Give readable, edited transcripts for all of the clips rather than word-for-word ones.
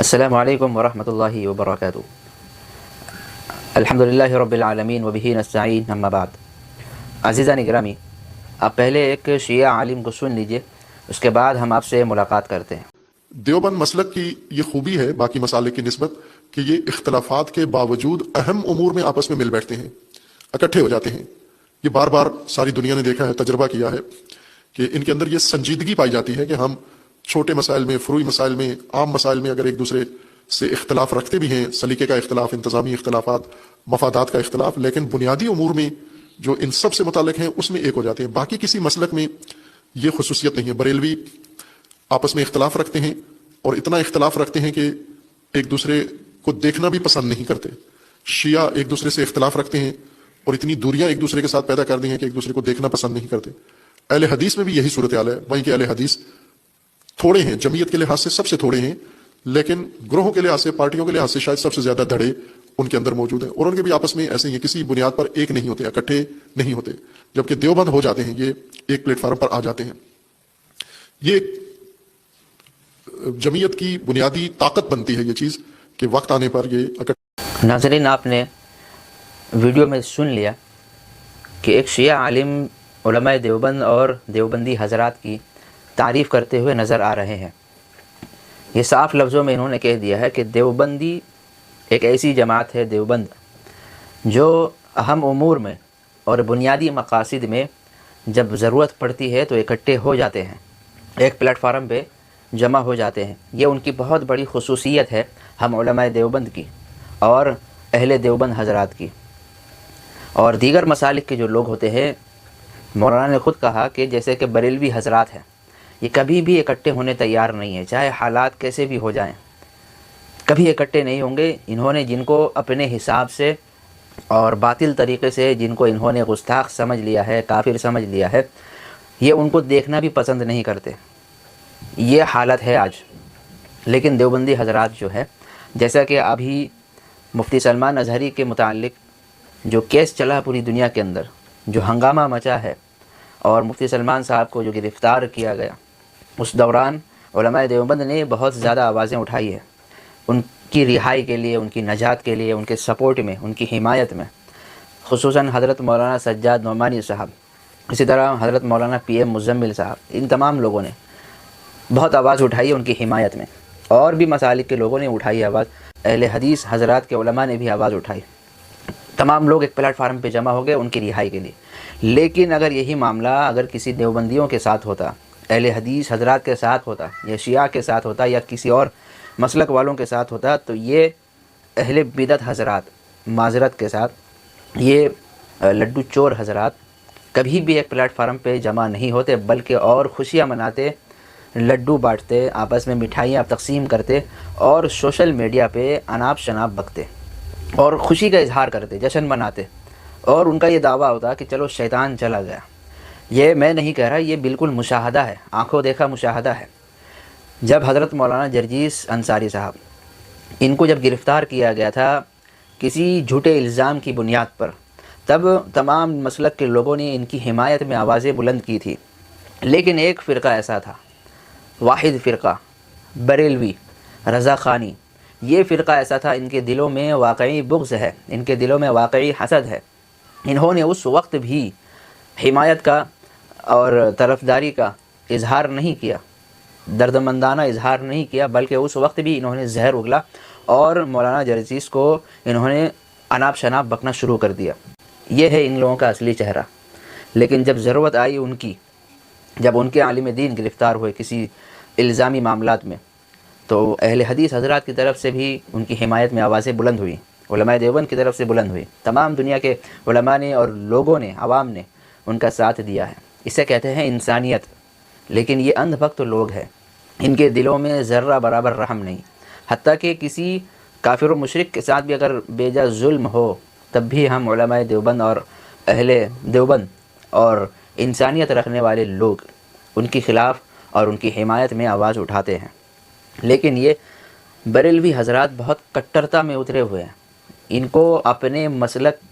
السلام علیکم ورحمۃ اللہ وبرکاتہ۔ الحمدللہ رب العالمین وبہ نستعین، اما بعد۔ عزیزان گرامی، آپ پہلے ایک شیعہ عالم کو سن لیجئے، اس کے بعد ہم آپ سے ملاقات کرتے ہیں۔ دیوبند مسلک کی یہ خوبی ہے باقی مسالک کی نسبت کہ یہ اختلافات کے باوجود اہم امور میں آپس میں مل بیٹھتے ہیں، اکٹھے ہو جاتے ہیں۔ یہ بار بار ساری دنیا نے دیکھا ہے، تجربہ کیا ہے کہ ان کے اندر یہ سنجیدگی پائی جاتی ہے کہ ہم چھوٹے مسائل میں، فروعی مسائل میں، عام مسائل میں اگر ایک دوسرے سے اختلاف رکھتے بھی ہیں، سلیقے کا اختلاف، انتظامی اختلافات، مفادات کا اختلاف، لیکن بنیادی امور میں جو ان سب سے متعلق ہیں اس میں ایک ہو جاتے ہیں۔ باقی کسی مسلک میں یہ خصوصیت نہیں ہے۔ بریلوی آپس میں اختلاف رکھتے ہیں اور اتنا اختلاف رکھتے ہیں کہ ایک دوسرے کو دیکھنا بھی پسند نہیں کرتے۔ شیعہ ایک دوسرے سے اختلاف رکھتے ہیں اور اتنی دوریاں ایک دوسرے کے ساتھ پیدا کر دی ہیں کہ ایک دوسرے کو دیکھنا پسند نہیں کرتے۔ اہل حدیث میں بھی یہی صورتحال ہے، وہیں کہ اہل حدیث تھوڑے ہیں، جمعیت کے لحاظ سے سب سے تھوڑے ہیں، لیکن گروہوں کے لحاظ سے، پارٹیوں کے لحاظ سے شاید سب سے زیادہ دھڑے ان کے اندر موجود ہیں، اور ان کے بھی آپس میں ایسے ہی ہیں، کسی بنیاد پر ایک نہیں ہوتے، اکٹھے نہیں ہوتے۔ جبکہ دیوبند ہو جاتے ہیں، یہ ایک پلیٹ فارم پر آ جاتے ہیں۔ یہ جمعیت کی بنیادی طاقت بنتی ہے یہ چیز کہ وقت آنے پر یہ ناظرین، آپ نے ویڈیو میں سن لیا کہ ایک شیعہ عالم علماء دیوبند اور دیوبندی حضرات کی تعریف کرتے ہوئے نظر آ رہے ہیں۔ یہ صاف لفظوں میں انہوں نے کہہ دیا ہے کہ دیوبندی ایک ایسی جماعت ہے، دیوبند، جو اہم امور میں اور بنیادی مقاصد میں جب ضرورت پڑتی ہے تو اکٹھے ہو جاتے ہیں، ایک پلیٹ فارم پہ جمع ہو جاتے ہیں۔ یہ ان کی بہت بڑی خصوصیت ہے، ہم علماء دیوبند کی اور اہل دیوبند حضرات کی۔ اور دیگر مسالک کے جو لوگ ہوتے ہیں، مولانا نے خود کہا کہ جیسے کہ بریلوی حضرات ہیں، یہ کبھی بھی اکٹھے ہونے تیار نہیں ہے، چاہے حالات کیسے بھی ہو جائیں، کبھی اکٹھے نہیں ہوں گے۔ انہوں نے جن کو اپنے حساب سے اور باطل طریقے سے جن کو انہوں نے گستاخ سمجھ لیا ہے، کافر سمجھ لیا ہے، یہ ان کو دیکھنا بھی پسند نہیں کرتے۔ یہ حالت ہے آج۔ لیکن دیوبندی حضرات جو ہے، جیسا کہ ابھی مفتی سلمان اظہری کے متعلق جو کیس چلا پوری دنیا کے اندر، جو ہنگامہ مچا ہے، اور مفتی سلمان صاحب کو جو گرفتار کیا گیا، اس دوران علماء دیوبند نے بہت زیادہ آوازیں اٹھائی ہیں ان کی رہائی کے لیے، ان کی نجات کے لیے، ان کے سپورٹ میں، ان کی حمایت میں۔ خصوصاً حضرت مولانا سجاد نعمانی صاحب، اسی طرح حضرت مولانا پی ایم مزمل صاحب، ان تمام لوگوں نے بہت آواز اٹھائی ہے ان کی حمایت میں، اور بھی مسالک کے لوگوں نے اٹھائی آواز، اہل حدیث حضرات کے علماء نے بھی آواز اٹھائی۔ تمام لوگ ایک پلیٹ فارم پہ جمع ہو گئے ان کی رہائی کے لیے۔ لیکن اگر یہی معاملہ اگر کسی دیوبندیوں کے ساتھ ہوتا، اہل حدیث حضرات کے ساتھ ہوتا، یا شیعہ کے ساتھ ہوتا، یا کسی اور مسلک والوں کے ساتھ ہوتا، تو یہ اہل بدعت حضرات، معذرت کے ساتھ، یہ لڈو چور حضرات کبھی بھی ایک پلیٹ فارم پہ جمع نہیں ہوتے، بلکہ اور خوشیاں مناتے، لڈو بانٹتے، آپس میں مٹھائیاں تقسیم کرتے، اور سوشل میڈیا پہ اناپ شناپ بکتے اور خوشی کا اظہار کرتے، جشن مناتے، اور ان کا یہ دعویٰ ہوتا کہ چلو شیطان چلا گیا۔ یہ میں نہیں کہہ رہا، یہ بالکل مشاہدہ ہے، آنکھوں دیکھا مشاہدہ ہے۔ جب حضرت مولانا جرجیس انصاری صاحب، ان کو جب گرفتار کیا گیا تھا کسی جھوٹے الزام کی بنیاد پر، تب تمام مسلک کے لوگوں نے ان کی حمایت میں آوازیں بلند کی تھی۔ لیکن ایک فرقہ ایسا تھا، واحد فرقہ، بریلوی، رضا خانی، یہ فرقہ ایسا تھا، ان کے دلوں میں واقعی بغض ہے، ان کے دلوں میں واقعی حسد ہے۔ انہوں نے اس وقت بھی حمایت کا اور طرفداری کا اظہار نہیں کیا، دردمندانہ اظہار نہیں کیا، بلکہ اس وقت بھی انہوں نے زہر اگلا اور مولانا جرجیس کو انہوں نے اناپ شناپ بکنا شروع کر دیا۔ یہ ہے ان لوگوں کا اصلی چہرہ۔ لیکن جب ضرورت آئی ان کی، جب ان کے عالم دین گرفتار ہوئے کسی الزامی معاملات میں، تو اہل حدیث حضرات کی طرف سے بھی ان کی حمایت میں آوازیں بلند ہوئیں، علماء دیوبند کی طرف سے بلند ہوئی، تمام دنیا کے علماء نے اور لوگوں نے، عوام نے ان کا ساتھ دیا ہے۔ اسے کہتے ہیں انسانیت۔ لیکن یہ اندھ بھکت لوگ ہیں، ان کے دلوں میں ذرہ برابر رحم نہیں، حتیٰ کہ کسی کافر و مشرک کے ساتھ بھی اگر بے جا ظلم ہو، تب بھی ہم علماء دیوبند اور اہل دیوبند اور انسانیت رکھنے والے لوگ ان کے خلاف اور ان کی حمایت میں آواز اٹھاتے ہیں۔ لیکن یہ بریلوی حضرات بہت کٹرتا میں اترے ہوئے ہیں۔ ان کو اپنے مسلک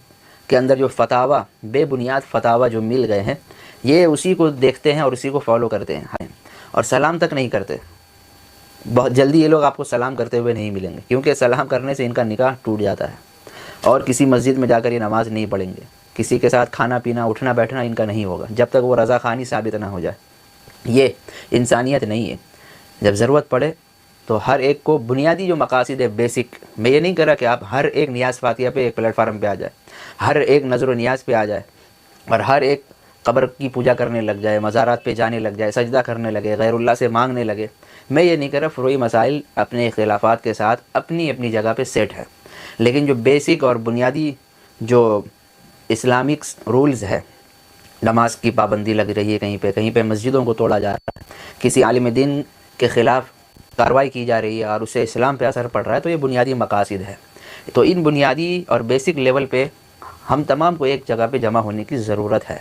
کے اندر جو فتاوی، بے بنیاد فتاوی جو مل گئے ہیں، یہ اسی کو دیکھتے ہیں اور اسی کو فالو کرتے ہیں، اور سلام تک نہیں کرتے۔ بہت جلدی یہ لوگ آپ کو سلام کرتے ہوئے نہیں ملیں گے، کیونکہ سلام کرنے سے ان کا نکاح ٹوٹ جاتا ہے، اور کسی مسجد میں جا کر یہ نماز نہیں پڑھیں گے، کسی کے ساتھ کھانا پینا اٹھنا بیٹھنا ان کا نہیں ہوگا جب تک وہ رضا خوانی ثابت نہ ہو جائے۔ یہ انسانیت نہیں ہے۔ جب ضرورت پڑے تو ہر ایک کو بنیادی جو مقاصد ہے بیسک، میں یہ نہیں کہہ رہا کہ آپ ہر ایک نیاز فاتحہ پہ ایک پلیٹ فارم پہ آ جائے، ہر ایک نظر و نیاز پہ آ جائے، اور ہر ایک قبر کی پوجا کرنے لگ جائے، مزارات پہ جانے لگ جائے، سجدہ کرنے لگے، غیر اللہ سے مانگنے لگے۔ میں یہ نہیں کہہ رہا، فروعی مسائل اپنے اختلافات کے ساتھ اپنی اپنی جگہ پہ سیٹ ہے، لیکن جو بیسک اور بنیادی جو اسلامک رولز ہے، نماز کی پابندی لگ رہی ہے کہیں پہ مسجدوں کو توڑا جا رہا ہے، کسی عالم دین کے خلاف کارروائی کی جا رہی ہے اور اسے اسلام پہ اثر پڑ رہا ہے، تو یہ بنیادی مقاصد ہے۔ تو ان بنیادی اور بیسک لیول پہ ہم تمام کو ایک جگہ پہ جمع ہونے کی ضرورت ہے۔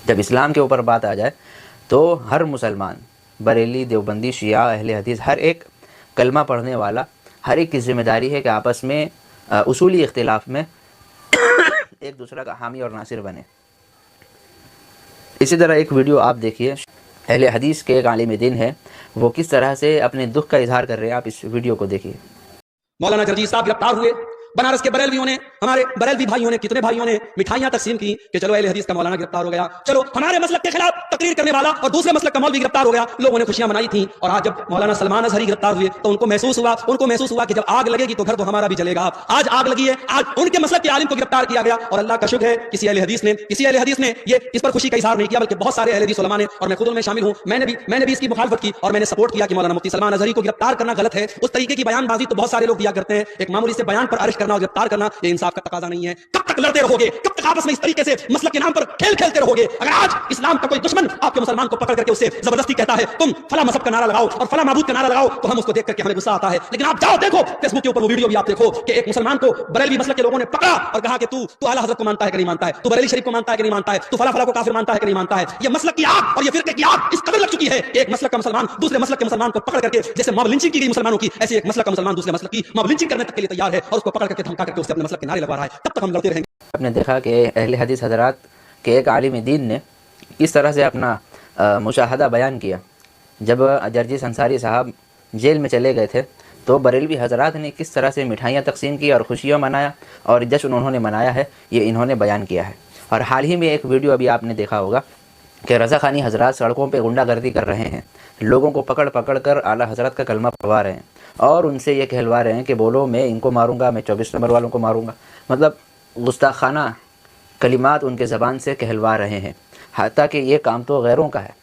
جب اسلام کے اوپر بات آ جائے تو ہر مسلمان، بریلی، دیوبندی، شیعہ، اہل حدیث، ہر ایک کلمہ پڑھنے والا، ہر ایک کی ذمہ داری ہے کہ آپس میں اصولی اختلاف میں ایک دوسرے کا حامی اور ناصر بنے۔ اسی طرح ایک ویڈیو آپ دیکھیے، اہل حدیث کے ایک عالم دین ہے، وہ کس طرح سے اپنے دکھ کا اظہار کر رہے ہیں، آپ اس ویڈیو کو دیکھیے۔ مولانا جرجیت صاحب گرفتار ہوئے، بنارس کے بریلویوں نے، ہمارے بریلوی بھائیوں نے، کتنے بھائیوں نے مٹھائیاں تقسیم کی کہ چلو اہل حدیث کا مولانا گرفتار ہو گیا، چلو ہمارے مسلک کے خلاف تقریر کرنے والا اور دوسرے مسلک کا مولوی گرفتار ہو گیا، لوگوں نے خوشیاں منائی تھیں۔ اور آج جب مولانا سلمان اظہری گرفتار ہوئے تو ان کو محسوس ہوا کہ جب آگ لگے گی تو گھر تو ہمارا بھی جلے گا۔ آج آگ لگی ہے، آج ان کے مسلک کے عالم کو گرفتار کیا گیا، اور اللہ کا شکر ہے کسی اہل حدیث نے یہ اس پر خوشی کا اظہار نہیں کیا، بلکہ بہت سارے اہل حدیث علماء نے، اور میں خود ان میں شامل ہوں، میں نے بھی اس کی مخالفت کی اور میں نے سپورٹ کیا کہ مولانا مفتی سلمان اظہری کو گرفتار کرنا غلط ہے۔ اس طریقے کی بیان بازی تو بہت سارے لوگ دیا کرتے ہیں، ایک معمولی سے بیان پر ارسٹ کرنا اور گرفتار کرنا یہ انصاف کا تقاضا نہیں ہے۔ کب تک لڑتے رہو گے؟ کب تک آپس میں اس طریقے سے مسلک کے نام پر کھیل کھیلتے رہو گے؟ اگر آج اسلام کا کوئی دشمن آپ کے مسلمان کو پکڑ کر کے اسے زبردستی کہتا ہے تم فلاں مذہب کا نعرہ لگاؤ اور فلاں معبود کا نعرہ لگاؤ، تو ہم اس کو دیکھ کر کے ہمیں غصہ آتا ہے، لیکن آپ جاؤ دیکھو فیس بک کے اوپر وہ ویڈیو بھی آپ دیکھو کہ ایک مسلمان کو بریلوی مسلک کے لوگوں نے پکڑا اور کہا کہ تو اعلیٰ حضرت کو مانتا ہے کہ نہیں مانتا ہے، تو بریلی شریف کو مانتا ہے کہ نہیں مانتا ہے، تو فلاں کو کافر مانتا ہے کہ نہیں مانتا ہے۔ یہ مسلک کی آگ اور یہ فرقے کی آگ اس قدر لگ چکی ہے کہ ایک مسلک کا مسلمان دوسرے مسلک کے مسلمان کو پکڑ کر کے، جیسے موب لنچنگ کی گئی مسلمانوں کی، ایسے ایک مسلک کا مسلمان دوسرے مسلک کی موب لنچنگ کرنے تک کے لیے تیار ہے اور اس کو پکڑ کر کے دھمکا کر کے اسے اپنے مسلک کے نعرے لگوا رہا ہے۔ تب تک ہم لڑتے رہیں گے۔ آپ نے دیکھا کہ اہل حدیث حضرات کے ایک عالم دین نے کس طرح سے اپنا مشاہدہ بیان کیا۔ جب جرجیت انصاری صاحب جیل میں چلے گئے تھے تو بریلوی حضرات نے کس طرح سے مٹھائیاں تقسیم کی اور خوشیاں منایا اور جشن انہوں نے منایا ہے، یہ انہوں نے بیان کیا ہے۔ اور حال ہی میں ایک ویڈیو ابھی آپ نے دیکھا ہوگا کہ رضا خوانی حضرات سڑکوں پہ غنڈہ گردی کر رہے ہیں، لوگوں کو پکڑ پکڑ کر اعلیٰ حضرت کا کلمہ پڑھوا رہے ہیں اور ان سے یہ کہلوا رہے ہیں کہ بولو میں ان کو ماروں گا، میں 24 نمبر والوں کو ماروں گا، مطلب گستاخانہ کلمات ان کے زبان سے کہلوا رہے ہیں، حتیٰ کہ یہ کام تو غیروں کا ہے،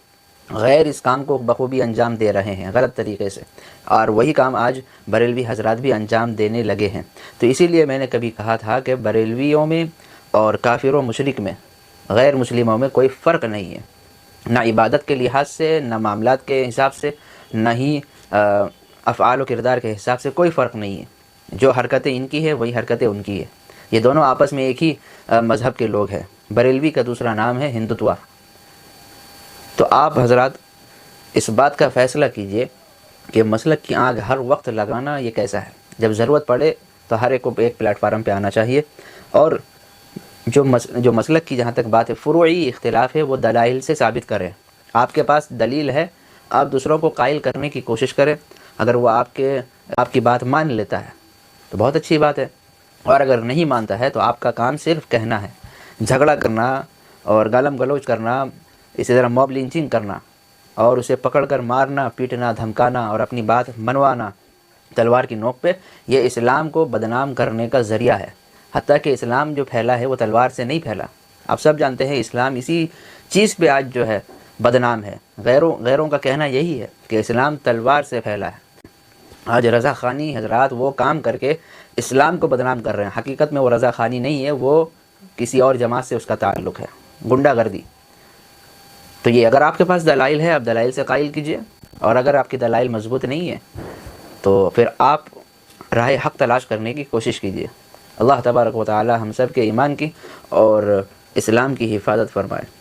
غیر اس کام کو بخوبی انجام دے رہے ہیں غلط طریقے سے، اور وہی کام آج بریلوی حضرات بھی انجام دینے لگے ہیں۔ تو اسی لیے میں نے کبھی کہا تھا کہ بریلویوں میں اور کافر و مشرک میں، غیر مسلموں میں کوئی فرق نہیں ہے، نہ عبادت کے لحاظ سے، نہ معاملات کے حساب سے، نہ ہی افعال و کردار کے حساب سے کوئی فرق نہیں ہے۔ جو حرکتیں ان کی ہے وہی حرکتیں ان کی ہے، یہ دونوں آپس میں ایک ہی مذہب کے لوگ ہیں۔ بریلوی کا دوسرا نام ہے ہندوتوا۔ تو آپ حضرات اس بات کا فیصلہ کیجئے کہ مسلک کی آگ ہر وقت لگانا یہ کیسا ہے۔ جب ضرورت پڑے تو ہر ایک کو ایک پلیٹ فارم پہ آنا چاہیے، اور جو مسلک کی جہاں تک بات ہے، فروعی اختلاف ہے، وہ دلائل سے ثابت کریں۔ آپ کے پاس دلیل ہے، آپ دوسروں کو قائل کرنے کی کوشش کریں، اگر وہ آپ کی بات مان لیتا ہے تو بہت اچھی بات ہے، اور اگر نہیں مانتا ہے تو آپ کا کام صرف کہنا ہے۔ جھگڑا کرنا اور گالم گلوچ کرنا، اسی طرح موب لنچنگ کرنا اور اسے پکڑ کر مارنا، پیٹنا، دھمکانا اور اپنی بات منوانا تلوار کی نوک پہ، یہ اسلام کو بدنام کرنے کا ذریعہ ہے۔ حتیٰ کہ اسلام جو پھیلا ہے وہ تلوار سے نہیں پھیلا، آپ سب جانتے ہیں اسلام اسی چیز پہ آج جو ہے بدنام ہے۔ غیروں کا کہنا یہی ہے کہ اسلام تلوار سے پھیلا ہے۔ آج رضا خوانی حضرات وہ کام کر کے اسلام کو بدنام کر رہے ہیں، حقیقت میں وہ رضا خوانی نہیں ہے، وہ کسی اور جماعت سے اس کا تعلق ہے، غنڈہ گردی۔ تو یہ اگر آپ کے پاس دلائل ہے، آپ دلائل سے قائل کیجئے، اور اگر آپ کی دلائل مضبوط نہیں ہے تو پھر آپ راہ حق تلاش کرنے کی کوشش کیجئے۔ اللہ تبارک و تعالی ہم سب کے ایمان کی اور اسلام کی حفاظت فرمائے۔